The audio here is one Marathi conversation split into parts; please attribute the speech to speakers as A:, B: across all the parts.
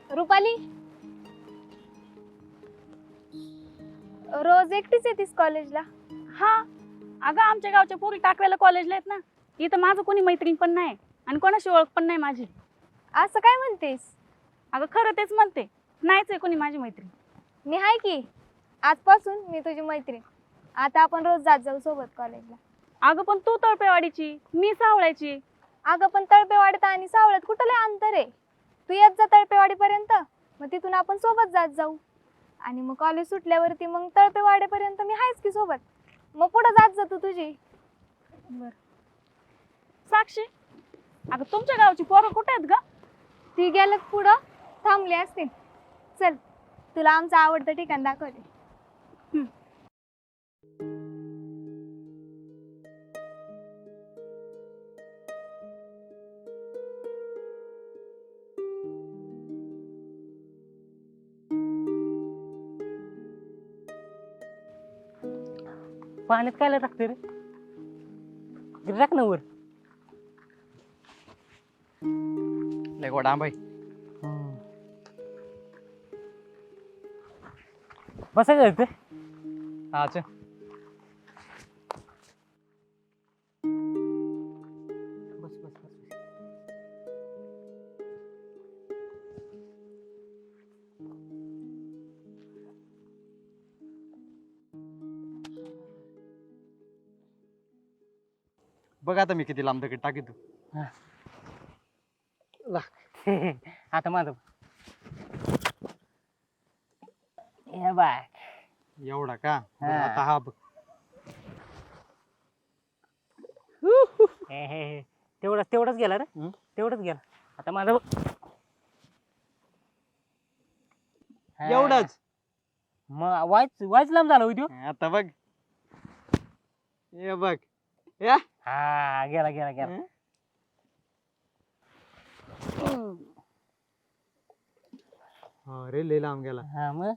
A: रुपाली, रोज एकटीच येतीस कॉलेजला?
B: हा अगं आमच्या गावच्या पोरी टाकव्याला कॉलेजला आहेत ना. इथं माझं कोणी मैत्रीण पण नाही आणि कोणाशी ओळख पण नाही माझी.
A: असं काय म्हणतेस?
B: अगं खरं तेच म्हणते, नाहीच आहे कोणी माझी मैत्रीण.
A: मी आहे की. आजपासून मी तुझी मैत्रीण. आता आपण रोज जात जाऊ सोबत कॉलेजला.
B: अगं पण तू तळपेवाडीची, मी सावळ्याची.
A: अगं पण तळपेवाडीत आणि सावळ्यात कुठं लय अंतर आहे. तू येत जा तळपेवाडीपर्यंत, मग तिथून आपण सोबत जात जाऊ. आणि मग कॉलेज सुटल्यावरती मग तळपेवाडीपर्यंत मी आहेच की सोबत. मग पुढे जात जा तू तुझी.
B: बर साक्षी, अगं तुमच्या गावची पोरं कुठे आहेत ग?
A: ती गेल्यात पुढं, थांबली असतील. चल, तुला आमचं आवडतं ठिकाण दाखवते.
C: पाण्यात काय टाकते रे? टाक ना वर.
D: लय गोड आंबा आहे.
C: बसायचं ते.
D: हा चल.
C: बस बस बस.
D: बघ आता मी किती लांब दगड टाकीतो.
C: आता माझं हे बाय.
D: एवढा का? बरं,
C: हा.
D: आता हा बघ.
C: तेवढंच गेला रे.
D: हं?
C: तेवढंच गेला. आता माझं बघ. हा.
D: एवढाच.
C: मग वाईच लांब झाला होती.
D: आता बघ. हे बघ. या.
C: हा गेला गेला गेला.
D: हं? अरे लय लांब गेला.
C: हा मग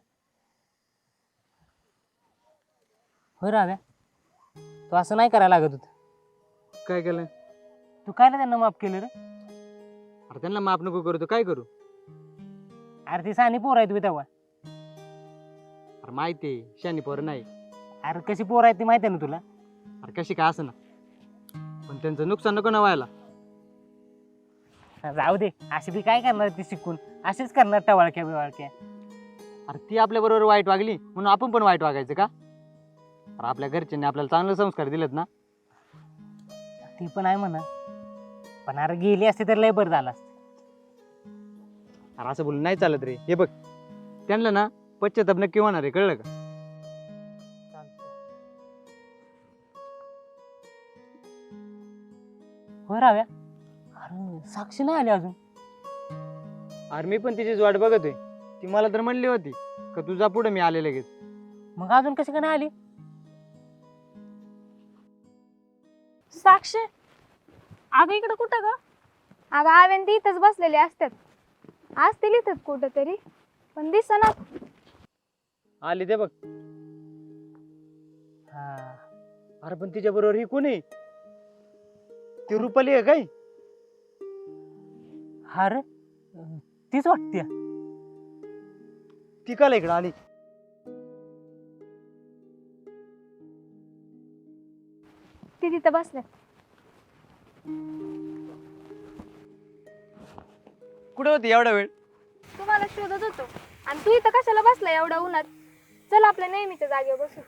C: होय राव्या, तू असं नाही करायला लागत होत.
D: काय केलं?
C: तू काय ना त्यांना माफ केलं रे?
D: अरे त्यांना माफ नको करू तर काय करू?
C: अरे ती सानी पोर आहे तुम्ही तेव्हा.
D: अरे माहिती आहे शानी पोर नाही.
C: अरे कशी पोर आहे ती माहिती आहे ना तुला.
D: अरे कशी काय असं ना, पण त्यांचं नुकसान नको ना व्हायला.
C: जाऊ दे, अशी बी काय करणार ती शिकून, अशीच करणार टवाळक्या बिवाळक्या.
D: अरे ती आपल्या बरोबर वाईट वागली म्हणून आपण पण वाईट वागायचं का? अरे आपल्या घरच्यांनी आपल्याला चांगले संस्कार दिलेत ना.
C: ती पण आहे म्हणा, पण अरे गेली असते तर लय बरं झालं असतं.
D: अरे असं बोलून नाही चालत रे. हे बघ, त्यांना ना पश्चाताप नक्की होणार आहे, कळलं का?
C: होय राव्या, अरे साक्षी नाही आली अजून.
D: अरे मी पण तिचीच वाट बघतोय. ती मला तर म्हणली होती का तुझा पुढे मी आले लगेच.
C: मग अजून कशी काय नाही आली?
B: साक्षी, अगं इकडं कुठं ग?
A: अगं आव्यान ती इथंच बसलेली असतात. असतील इथंच कुठं तरी, पण दिसनात.
D: आली ते बघ.
C: हा
D: अरे पण तिच्या बरोबर ही कोणी? ती रुपाली आहे काय?
C: हा रे, तीच वाटते.
D: ती काल इकडं आली?
A: ती तिथं बसल्यात.
D: कुठे होती एवढा वेळ?
A: तुम्हाला शोधत होतो. आणि तू इथं कशाला बसला एवढ्या उन्हात? चल आपल्या नेहमीच्या जागेवर बसू.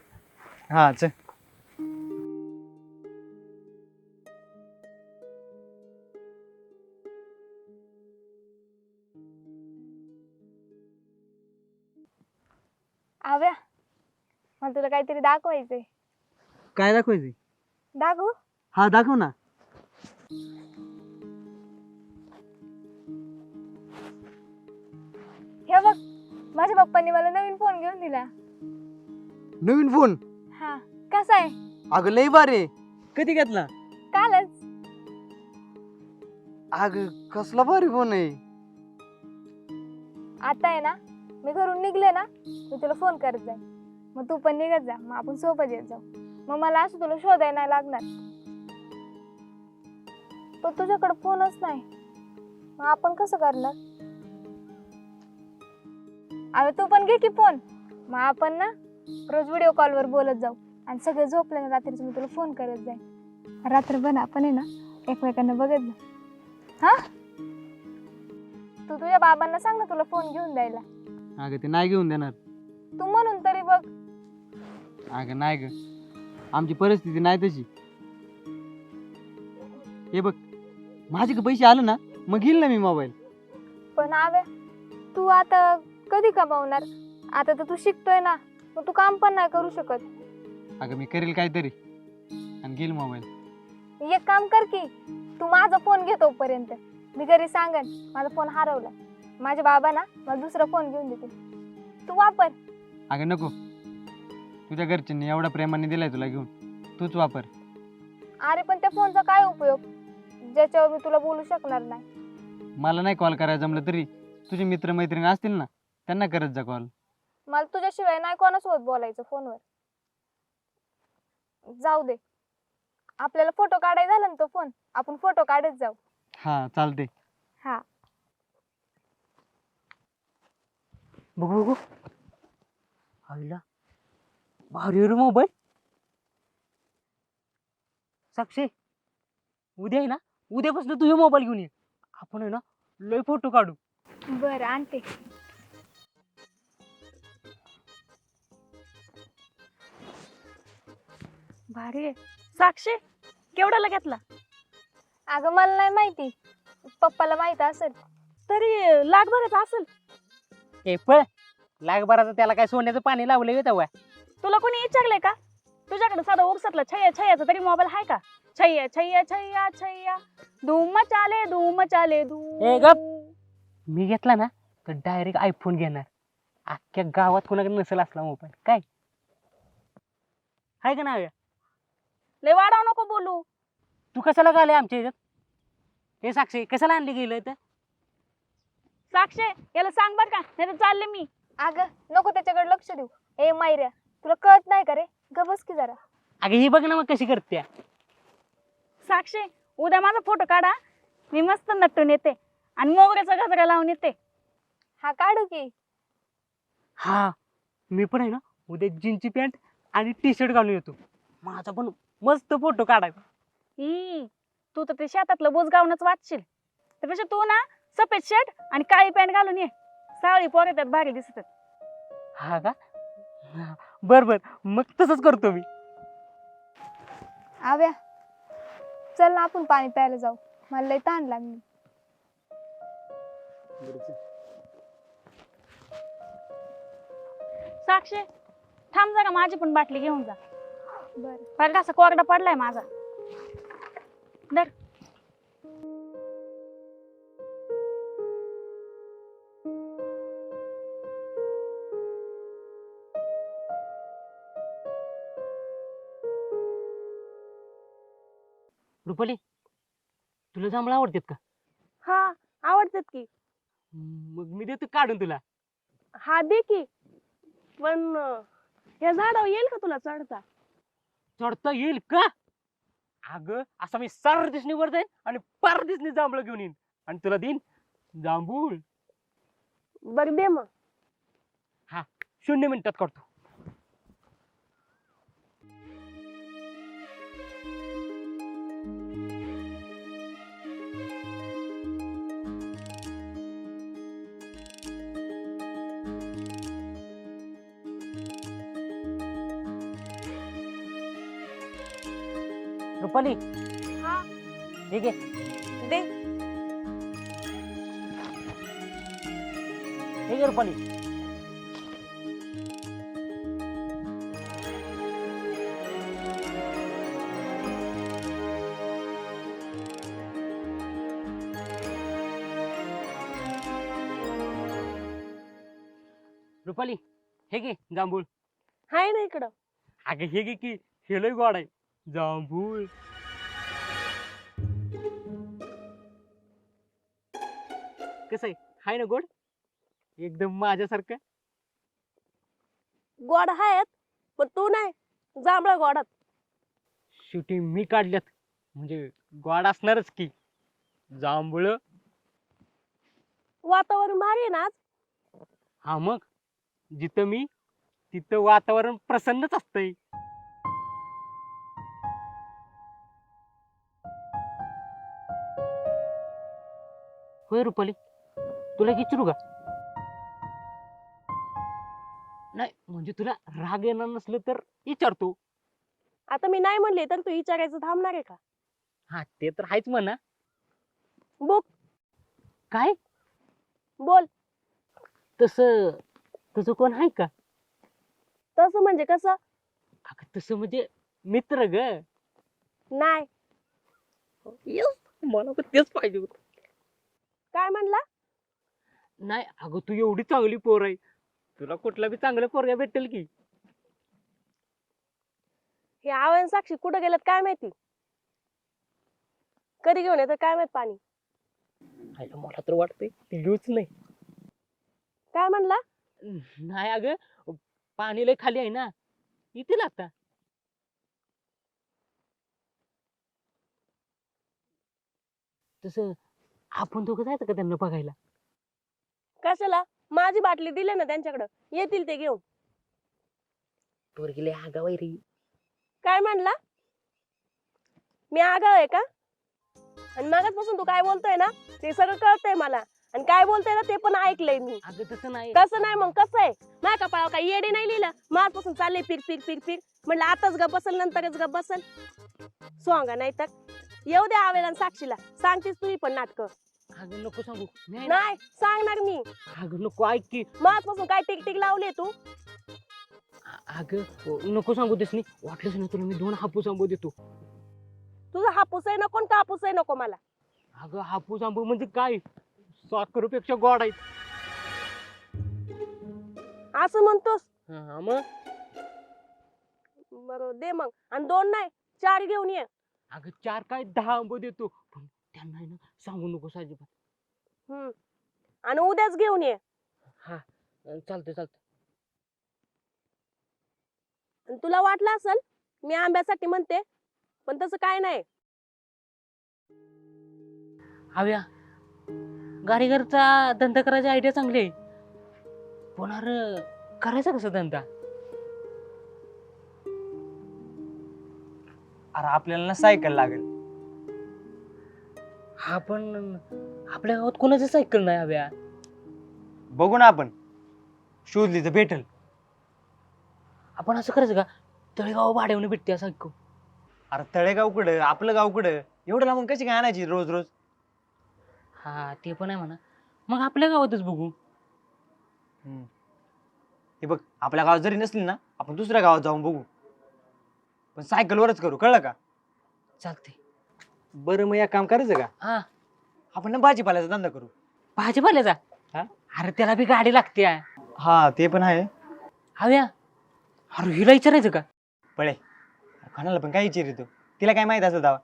D: हा चल.
A: आव्या, मला तुला काहीतरी दाखवायचंय.
D: काय दाखवायचं?
A: दाखवू?
D: हा दाखव ना.
A: हे बघ, माझ्या पप्पांनी मला नवीन फोन घेऊन दिला.
D: नवीन फोन?
A: हा, कसा आहे?
D: अगं लय भारी. कधी घेतला?
A: कालच.
D: अगं कसला भारी फोन आहे.
A: आता आहे ना, मी घरून निघले ना, मी तुला फोन करत जाईन. मग तू पण निघत जा, मग आपण सोबत येत जाऊ. मग मला असं तुला शोधायला नाही लागणार. पण तुझ्याकडे फोनच नाही, मग आपण कसं करणार? अरे तू पण घे की फोन, मग आपण ना रोज व्हिडिओ कॉलवर बोलत जाऊ आणि सगळे झोपले ना रात्रीच मी तुला फोन करत जाईन. रात्रभर आपण आहे ना एकमेकांना बघत जाऊ. हा, तू तुझ्या बाबांना सांग ना तुला फोन घेऊन द्यायला.
D: अगं ते नाही घेऊन देणार.
A: तू म्हणून तरी बघ.
D: अगं नाही ग, आमची परिस्थिती नाही तशी. हे बघ, माझे पैसे आले ना मग घेईल ना मी मोबाईल.
A: पण आव्या, तू आता कधी कमावणार? आता तर तू शिकतोय ना, मग तू काम पण नाही करू शकत.
D: अगं मी करेल काहीतरी आणि घेईल मोबाईल.
A: एक काम कर की, तू माझा फोन घे तोपर्यंत. मी घरी सांगन माझा फोन हरवला, माझे बाबा ना मला दुसरा फोन घेऊन देतील, तू वापर.
D: अगं नको, तुझ्या घरच्यांनी एवढा प्रेमाने दिलाय तुला घेऊन, तूच वापर.
A: अरे पण त्या फोनचा काय उपयोग ज्याच्यावर मी तुला बोलू शकणार नाही.
D: मला नाही कॉल करायला जमलं तरी तुझे मित्र मैत्रिणी असतील ना, त्यांना करत जा कॉल.
A: मला तुझ्याशिवाय नाही कोणासोबत बोलायचं फोनवर. जाऊ दे, आपल्याला फोटो काढायला झाला ना तो फोन, आपण फोटो काढत जाऊ.
D: हा चालते.
A: हा,
C: बघू बघू. आईला भारी रे मोबाईल. साक्षी, उद्या आहे ना, उद्यापासून तू हे मोबाईल घेऊन ये. आपण आहे ना लय फोटो काढू.
A: बरं आणते.
B: भारी आहे. साक्षी, केवढ्याला घेतला?
A: अगं मला नाही माहिती, पप्पाला माहित असेल.
B: तरी लाखभराचा असेल.
C: ए पळ, लाखभराचं त्याला काय सोन्याचं पाणी लावलंय तेव्हा.
B: तुला कोणी विचारलंय का? तुझ्याकडे साधा ओरसातला छय्या छय्याचा तरी मोबाईल आहे का? छय्या छय्या छय्या छय्या, धूम चाले धूम चाले
C: ए गप. मी घेतला ना तर डायरेक्ट आयफोन घेणार. अख्ख्या गावात कोणाकडे नसेल असला मोबाईल. काय आहे का नाही?
B: लय वाढाव नको बोलू.
C: तू कशाला गाले आमच्या ह्याच्यात? हे साक्षी कशाला आणली गेलं तर?
B: साक्षी, याला सांग बर का, नाही तर चालले मी.
A: अगं नको त्याच्याकडे लक्ष देऊ. ए मायऱ्या, तुला कळत नाही का रे? ग बस की जरा.
C: अगं ही बघ ना मग कशी करते.
B: साक्षी, उद्या माझा फोटो काढा, मी मस्त नटून येते आणि मोगऱ्याचा गजरा लावून येते.
A: हा काढू की.
C: हा, मी पण आहे ना उद्या जीनची पॅन्ट आणि टी शर्ट घालून येतो. माझा पण मस्त फोटो काढायचा.
B: तू तर ते शेतातलं बोज गावनच वाचशील, त्यापेक्षा तू ना सफेद शर्ट आणि काळी पॅन्ट घालून ये. सावळी पोरे त्यात भारी दिसतात.
C: हा का? बर बर, मग तसंच करतो मी.
A: आव्या, चल ना आपण पाणी प्यायला जाऊ, मला लय तहान लागली.
B: साक्षी, थांब जरा, माझी पण बाटली घेऊन जा.
A: बर.
B: बरं, असा कोरडा पडलाय माझा. धर.
C: रुपाली, तुला जांभळं आवडतात का?
B: हा, आवडतात की.
C: मग मी देतो काढून तुला.
B: हा दे की, पण या झाडावर येईल का तुला चढता?
C: चढता येईल का? अगं असं मी सार दिसणी वर जाईन आणि पार दिसणी जांभळं घेऊन येईन आणि तुला देईन जांभूळ.
B: बर दे मग.
C: 0 मिनिटात काढतो. रुपाली,
B: हा
C: ठीक आहे.
B: दे.
C: ठीक आहे रुपाली. रुपाली, हे घे जांभूळ.
B: हाय ना इकडं.
C: अगं हे घे की, हे लय गोड आहे जांभूळ. कसं आहे, हाय ना गोड? एकदम माझ्यासारखं.
B: गोड आहेत पण तू नाही, जांभळा गोडात.
C: शेवटी मी काढल्यात म्हणजे गोड असणारच की. जांभूळ.
B: वातावरण भारी आहे ना आज.
C: हा मग जिथं मी तिथं वातावरण प्रसन्नच असतंय. होय रुपाली, तुला एक विचारू का? नाही म्हणजे तुला राग येणार नसलं तर विचारतो.
B: आता मी नाही म्हणले तर तू विचारायचं थांबणार आहे का?
C: हा ते तर आहेच म्हणा.
B: बुक
C: काय
B: बोल.
C: तसं तुझं कोण आहे का?
B: तसं म्हणजे कसं?
C: अगं तसं म्हणजे मित्र ग.
B: नाही.
C: Yes, मला पण तेच पाहिजे होतं.
B: काय म्हणला?
C: नाही अगं तू एवढी चांगली पोर आहे, तुला कुठला बी चांगला पोरगा भेटेल की.
B: हे आव्हान साक्षी कुठं गेलेत काय माहिती. कधी घेऊन येतात काय माहित पाणी.
C: आईला मला तर वाटतंय ती घेऊच नाही.
B: काय म्हणला?
C: नाही अगं पाणी लय खाली आहे ना, येतील आता. तसं आपण दोघं जायचं का त्यांना बघायला?
B: कशाला? माझी बाटली दिली ना त्यांच्याकडं, येतील ते घेऊन.
C: पोरगी लय आगाऊ आहे रे.
B: काय म्हणला? मी आगाव आहे का? आणि मागासपासून तू काय बोलतोय ना ते सगळं कळतंय मला, आणि काय बोलतोय ना ते पण ऐकलंय मी.
C: अगं तसं नाही.
B: कसं नाही मग कसं आहे? माझ्या कपाळावर काय येडे नाही लिहिलं? माझपासून चालले फिर फिर फिर फिर. म्हणलं आताच गप बसल नंतरच गप बसल. सोंगा नाही तर येऊ द्या आवेला आणि साक्षीला, सांगतेस तुम्ही पण नाटक.
C: अगं नको सांगू. नाही
B: नाही सांगणार मी.
C: अगं नको, ऐक की.
B: माझपासून काय टिक टिक लावले तू?
C: अगं नको सांगू तेच नाही. वाटलंच ना तुला मी 2 हापूस आंबो देतो.
B: तुझा हापूस आहे नको कापूस आहे नको मला.
C: अगं हापूस आंबो म्हणजे काय, साखरेपेक्षा गोड आहेत.
B: असं म्हणतोस?
C: हा मग.
B: बरोबर दे मग, आणि 2 नाही 4 घेऊन ये.
C: अगं 4 काय 10 आंबो देतो, पण त्यांना आहे ना सांगू नको अजिबात.
B: हम्म, आणि उद्याच घेऊन ये.
C: हा चालतंय.
B: आणि तुला वाटलं असेल मी आंब्यासाठी म्हणते, पण तसं काय नाही.
C: हव्या गाडीघरचा धंदा करायची आयडिया चांगली आहे, पण अरे करायचा कसा धंदा?
D: अरे आपल्याला ना सायकल लागेल.
C: हा पण आपल्या गावात कोणाची सायकल नाही हव्या.
D: बघू ना आपण, शोधली तर भेटल.
C: आपण असं करायचं का, तळेगाव भाड्याने भेटते असं ऐकू.
D: अरे तळेगाव कुठं, आपलं गाव कुठं, एवढं लांबून कशी काय आणायची रोज रोज?
C: हा ते पण आहे म्हणा, मग आपल्या गावातच बघू.
D: हे बघ, आपल्या गावात जरी नसली ना, आपण दुसऱ्या गावात जाऊन बघू, पण सायकलवरच करू, कळलं का?
C: चालते.
D: बरं मग एक काम करायचं का,
C: हा
D: आपण ना भाजीपाल्याचा धंदा करू.
C: भाजीपाल्याचा?
D: हा?
C: अरे त्याला बी गाडी लागते.
D: हा ते पण आहे.
C: हव्या अरे हिला विचारायचं का?
D: पळे, कोणाला पण काय विचार येतो, तिला काय माहित असेल दावा.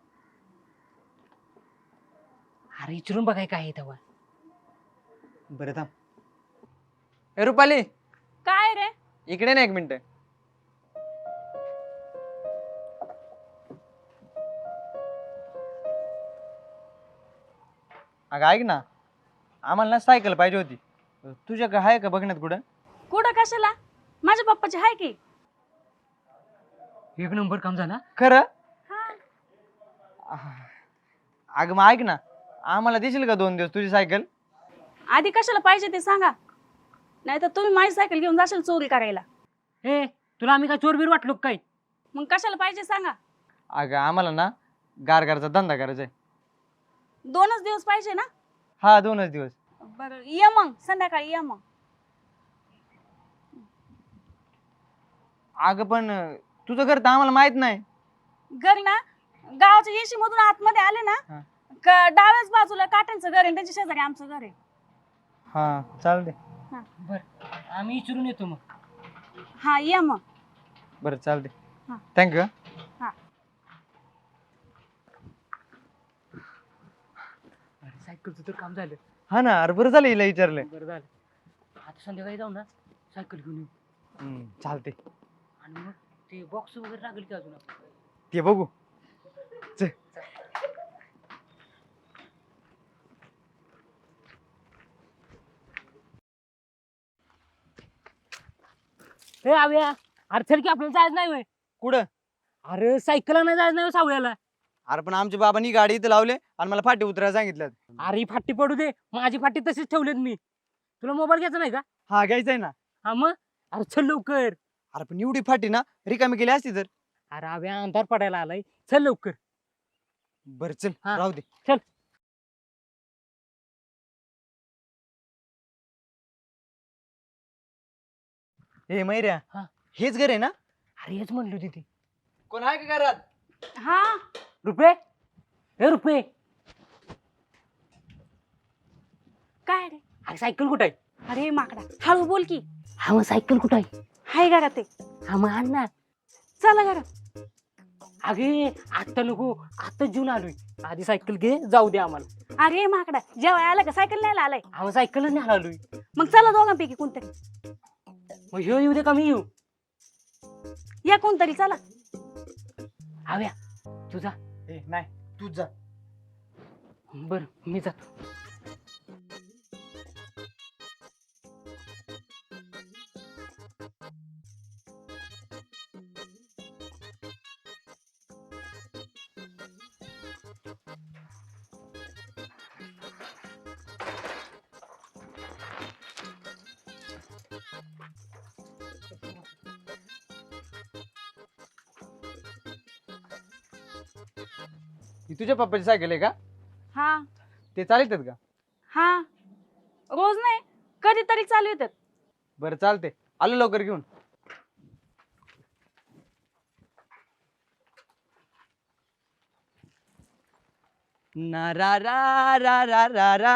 C: अरे विचारून बघाय काय आहे तेव्हा.
D: बरं थांब. ए रुपाली,
B: काय रे?
D: इकडे ना 1 मिनिट. अगं ऐक ना, आम्हाला ना सायकल पाहिजे होती, तुझ्याकडे आहे का बघण्यात कुठं?
B: कुठं कशाला? माझ्या पप्पाची आहे की.
C: 1 नंबर काम झाला.
D: खरं?
B: हा.
D: अगं मग ऐक ना, आम्हाला देशील का 2 दिवस तुझी सायकल?
B: आधी कशाला पाहिजे ते सांगा, नाही तर तुम्ही माझी सायकल घेऊन जाशाल चोरी करायला.
C: हे तुला आम्ही काय चोरबीर वाटलो का काय?
B: मग कशाला पाहिजे सांगा.
D: अगं आम्हाला ना गारगारचा धंदा करायचा आहे.
B: 2च दिवस पाहिजे ना?
D: हा 2च दिवस.
B: बरं ये मग संध्याकाळी या मग.
D: अगं पण तुझं घर तर आम्हाला माहित नाही.
B: घर ना गावाच्या येशी मधून आतमध्ये आले ना,
D: हा.
B: डाव्याच बाजूला काट्यांचं घर आहे, त्याच्या शेजारी आमचं घर आहे.
D: हा चालते.
C: बर आम्ही विचारून येतो मग.
B: हा या मग.
D: बरं चालते.
B: हा.
D: थँक्यू.
B: हा.
C: अरे सायकलचं तर काम झालं.
D: हा ना, अरे बरं झालं हिला विचारलं.
C: बरं झालं. आता संध्याकाळी जाऊ ना सायकल घेऊन येऊ.
D: चालते.
C: आणि मग ते बॉक्स वगैरे लागेल की अजून आपल्याला?
D: ते बघू. चल.
C: ए आव्या, अरे चल की आपल्याला जायचं नाही होय.
D: कुठं?
C: अरे सायकलला नाही जायचं नाही सावळ्याला.
D: अरे पण आमच्या बाबांनी गाडी इथं लावले आणि मला फाटी उतरायला सांगितलं.
C: अरे ही फाटी पडू दे, माझी फाटी तशीच ठेवलीत मी. तुला मोबाईल घ्यायचा नाही का?
D: हा घ्यायचंय ना.
C: हा मग, अरे चल लवकर.
D: अरे पण एवढी फाटी ना रिकामी केली असती तर.
C: अरे आव्या, अंधार पडायला आलाय, चल लवकर.
D: बर चल
C: हा.
D: राहू दे.
C: चल.
D: हे मैऱ्या,
C: हा.
D: हेच घर आहे ना?
C: अरे हेच म्हणलो तिथे.
D: कोण आहे का घरात?
B: हा
C: रुपये, ए रुपये,
B: काय रे?
C: अरे सायकल कुठं आहे?
B: अरे माकडा, हळू बोल की.
C: हा मग सायकल कुठं आहे?
B: हाय घरात ते.
C: हा मग आण ना.
B: चला घरात.
C: अगे आता नको, आता जून आलोय. आधी सायकल घे, जाऊ दे आम्हाला.
B: अरे माकडा, जेव्हा आला का सायकल न्यायला आलाय?
C: हा मग सायकल नाही आलोय.
B: मग चला दोघांपैकी कोणतरी.
C: मग ह्यो येऊ दे का मी येऊ?
B: या कोणतरी चला.
C: आव्या तुझा.
D: ए नाही तूच जा.
C: बर मी जातो.
D: ही तुझ्या पप्पाची सायकल आहे का?
B: हा
D: ते चालतात का?
B: हा रोज नाही, कधीतरी चालू येतात.
D: बरं चालते, आलो लवकर घेऊन. ना रा रा रा रा रा रा.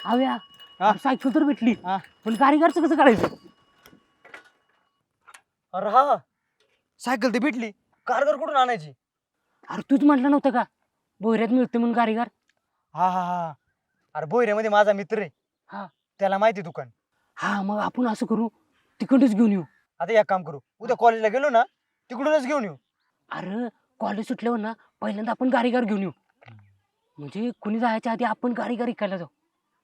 C: आव्या,
D: हा?
C: अरे सायकल तर भेटली,
D: हा.
C: पण कारीगरचं कसं करायचं?
D: अरे हा, सायकल ती भेटली, कारगर कुठून आणायची?
C: अरे तूच म्हटलं नव्हतं का बोहऱ्यात मिळते म्हणून कारीगर?
D: हा हा हा. अरे बोयऱ्यामध्ये माझा मित्र आहे.
C: हा.
D: त्याला माहिती दुकान.
C: हा मग आपण असं करू, तिकडच घेऊन येऊ.
D: आता एक काम करू, उद्या कॉलेजला गेलो ना तिकडूनच घेऊन येऊ.
C: अरे कॉलेज सुटल्यावर ना पहिल्यांदा आपण कारीगर घेऊन येऊ. म्हणजे कुणी जायच्या आधी आपण कारीगर विकायला जाऊ,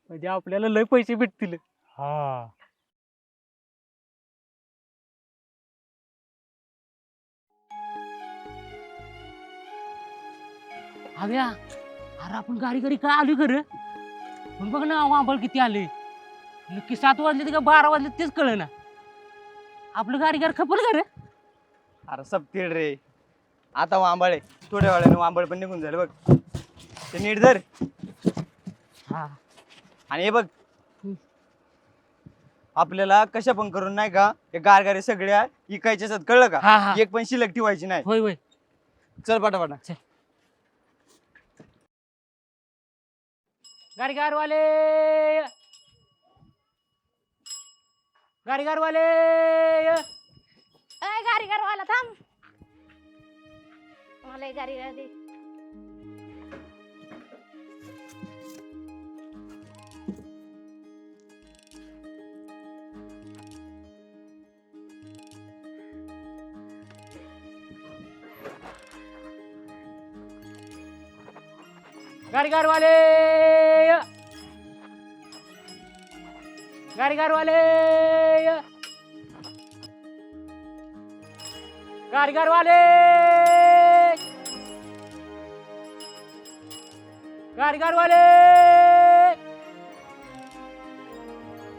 C: म्हणजे आपल्याला लय पैसे भेटतील.
D: हा.
C: हव्या, अरे आपण कारीगरी काय आली खरं? पण बघ ना आंबळ किती आले. नक्की 7 वाजले का 12 वाजले तेच कळ ना. आपलं कारीगर खपल का रे?
D: अरे सपतील रे. आता वांबळे थोड्या वेळाने वांबळ पण निघून झालं बघ. ते नीट धर.
C: हा.
D: आणि हे बघ, आपल्याला कशा पण करून नाही का हे गारगारे सगळ्या इकायच्या असतात, कळलं का?
C: हा हा.
D: एक पण शिल्लक ठेवायची नाही.
C: होय होय.
D: चल पाटापाटा.
C: गाडीगारवाले, गाडीगारवाले.
A: अय गारीगार वाला थांब, मला गारीगार दे.
C: गाडीगारवाले, गाडीगारवाले, गाडीगारवाले, गाडीगारवाले.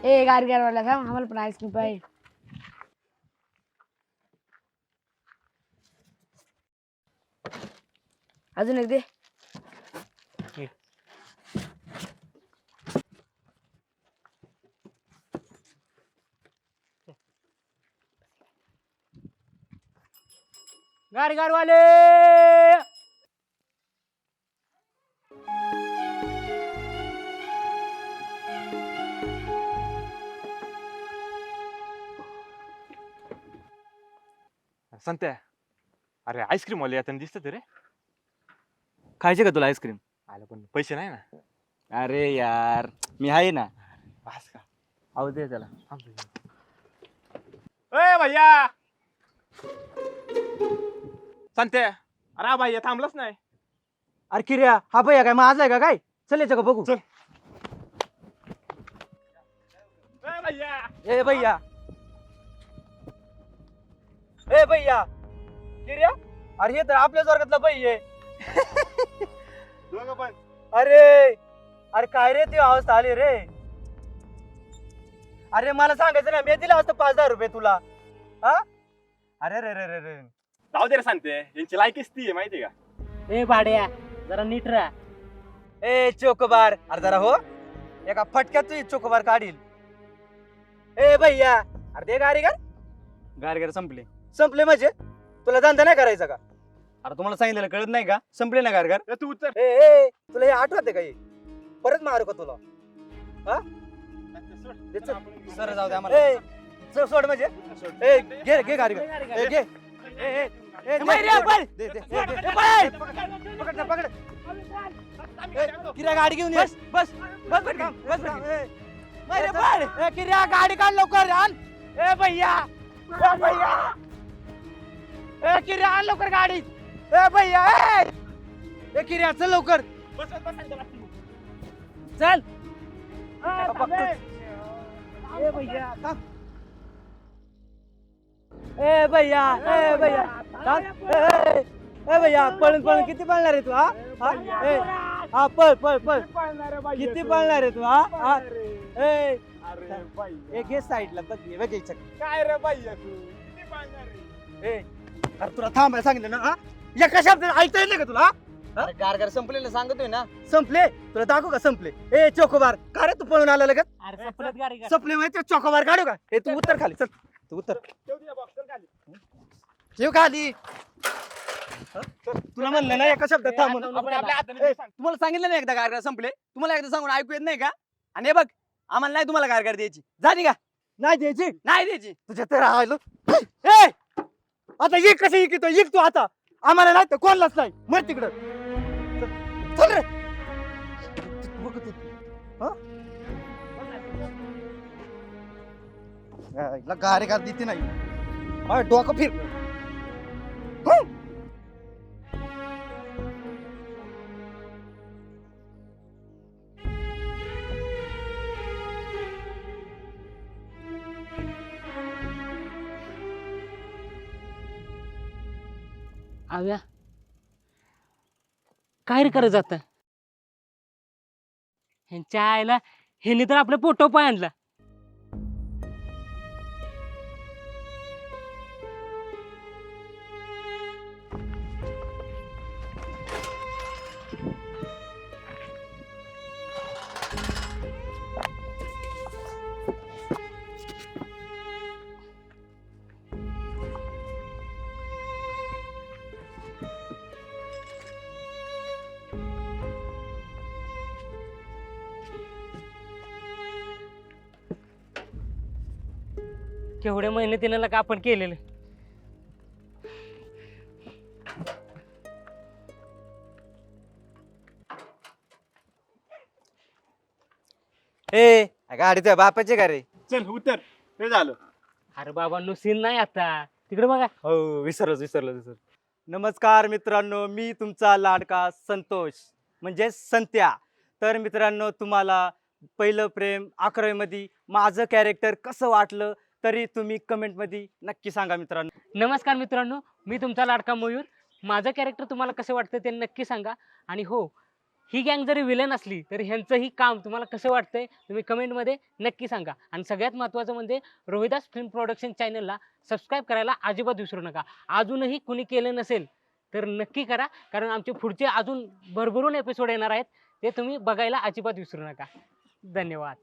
A: ए गारीगार वाला थांब, आम्हाला पण आईस्क्रीम पाहिजे. अजून एक दे.
C: गाडीगारवाले.
E: संत्या, अरे आईस्क्रीम वाले आता दिसत रे.
D: खायचे का तुला आईस्क्रीम?
E: आलं पण पैसे नाही ना.
D: अरे यार मी आहे ना.
E: बस का?
D: आऊ दे त्याला.
E: ए भैया, संत्या, अरे भैया थांबलाच नाही.
D: अरे किर्या, हा भैया काय माझा आहे का काय? चल याचं का बघू.
E: चल. ए भैया,
D: ए भैया
F: ए भैया किर्या अरे हे तर आपल्याच वर्गातला बाई आहे.
E: दोघं पण
F: अरे अरे काय रे ती अवस्था आली रे. अरे मला सांगायचं ना मी दिला असतं 5,000 रुपये तुला. हा अरे रे रे रे रे
E: जाऊ दे रे सांगते यांची लायकीच ती आहे माहिती का.
C: ए भाड्या जरा नीट राहा.
F: ए चोकोबार अरे जरा हो एका फटक्यात तुझी चोकोबार काढील. ए भैया अरे ते गारीगर संपले म्हणजे तुला धंदा नाही करायचा का. अरे तुम्हाला सांगितलेलं कळत नाही का संपले ना गारगार.
E: ए, तू उत्तर
F: ए तुला हे आठवते का हे? परत मारू का तुला. सर जाऊ दे आम्हाला. ए सोड म्हणजे ए घे घे गारीगर ए घे ए ए ए दे, दे, दे. पकड ना, पकड किर्या गाडी घेऊन ये. बस बस बस किर्या गाडी काढ लवकर आण. ए भैया ए किर्या आण लवकर गाडी. ए भैया ए किर्या चल लवकर चल. ए भैया थांब. ए भैया ए भैया थांब. ए भैया पळून पळून किती पळणार आहे तू. हा ए हा पळ पळ पळ किती पळणार आहे तू. हा ए एक घे साईडला बघ बघायचं
E: काय रे बाई तू किती पाळणार रे.
F: ए अरे तुला थांबायला सांगितलं ना. हा एका शब्दात ऐकता येईल का तुला. गारगार संपलेलं सांगतोय ना. संपले तुला दाखवू का संपले. ए चोकोबार का रे तू पळून आला लगत.
C: अरे सपलत गाडी
F: संपले माहिती चोकोबार काढू का. ए तू उत्तर खाली चल तू उत्तर
E: ठेव दे box, चल खाली.
F: ठेव खाली. तुला म्हणलं ना एका शब्दात थांब म्हणून.
E: आपण आपल्या हाताने
F: ए,
E: सांग.
F: तुम्हाला सांगितलं नाही एकदा गारगार संपले. तुम्हाला एकदा सांगून ऐकू येत नाही का. आणि हे बघ आम्हाला नाही तुम्हाला गारगार द्यायची. झाली का नाही द्यायची नाही द्यायची. तुझ्या तर राहिलो. ए आता एक कसं इकतो इक तू आता. आम्हाला नाही तर कोणलाच नाही मर तिकडं. चल रे. गारगार देते नाही डोकं फिर.
C: आव्या काय रे करत जात ह्यांच्या आईला. ह्याने तर आपल्या पोटो पाय आणला. केवढ्या मेहनतीनं का आपण केलेलं.
F: ए गाडीच्या बापाचे का रे.
E: चल उत्तर हे झालं.
C: अरे बाबा सीन नाही आता तिकडे बघा.
F: हो विसरलो. नमस्कार मित्रांनो मी तुमचा लाडका संतोष म्हणजे संत्या. तर मित्रांनो तुम्हाला पहिलं प्रेम 11वी मध्ये माझं कॅरेक्टर कसं वाटलं तरी तुम्ही कमेंटमध्ये नक्की सांगा मित्रांनो.
C: नमस्कार मित्रांनो मी तुमचा लाडका मयूर. माझं कॅरेक्टर तुम्हाला कसं वाटतं ते नक्की सांगा. आणि हो ही गँग जरी विलन असली तरी ह्यांचंही काम तुम्हाला कसं वाटतंय तुम्ही कमेंटमध्ये नक्की सांगा. आणि सगळ्यात महत्त्वाचं म्हणजे रोहिदास फिल्म प्रोडक्शन चॅनलला सबस्क्राईब करायला अजिबात विसरू नका. अजूनही कुणी केलं नसेल तर नक्की करा कारण आमचे पुढचे अजून भरभरून एपिसोड येणार आहेत ते तुम्ही बघायला अजिबात विसरू नका. धन्यवाद.